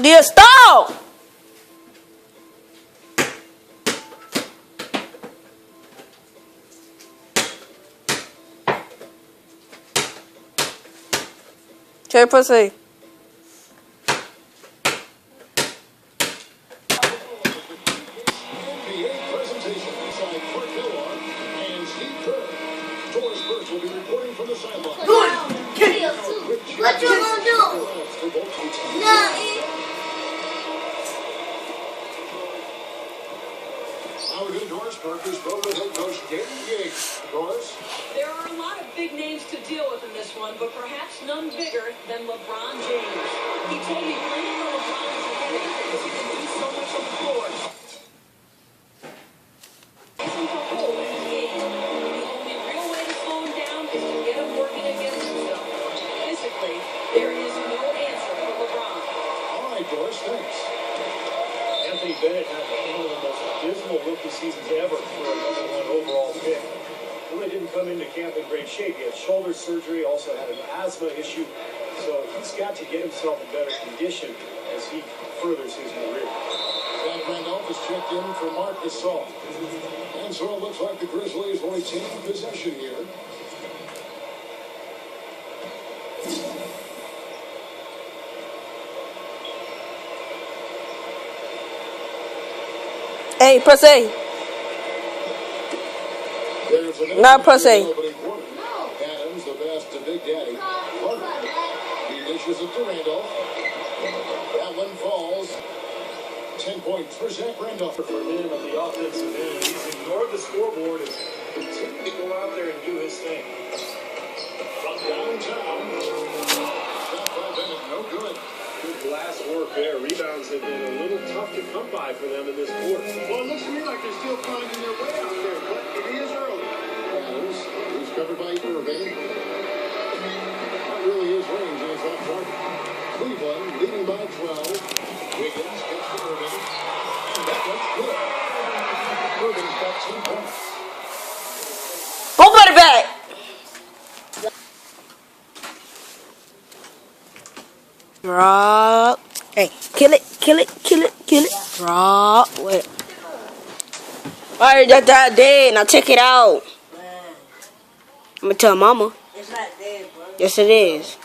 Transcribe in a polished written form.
Dear, stop! Cherry pussy. What you gonna do? There are a lot of big names to deal with in this one, but perhaps none bigger than LeBron James. He told me playing for LeBron is amazing because he can do so much on the floor. He's in the hole in his game. The only real way to slow him down is to get him working against himself. Physically, there is no answer for LeBron. All right, Doris, thanks. Anthony Bennett had one of the most dismal rookie seasons ever for a #1 overall pick. Really didn't come into camp in great shape. He had shoulder surgery, also had an asthma issue. So he's got to get himself in better condition as he furthers his career. Zach Randolph is checked in for Marc Gasol. And so it looks like the Grizzlies will retain possession here. Hey, press A. Not press A. Adams, the best to Big Daddy. He dishes it to Randolph. That one falls. 10 points for Zach Randolph. For him on the offensive end, he's ignored the scoreboard and continued to go out there and do his thing. From downtown. Shot by Bennett, no good. Good glass work there. Rebounds have been a little tough to come by for them in this quarter. Well, it looks to me like they're still finding their way out there, but it is early. Adams, who's covered by Irving. That really is range in his left target. Cleveland leading by 12. Wiggins gets to Irving. And that looks good. Irving's got 2 points. Go put it back. Drop. Hey, kill it, kill it, kill it, kill it. Drop. Wait. Alright, that dead. Now check it out. I'm gonna tell mama. It's not dead, bro. Yes, it is.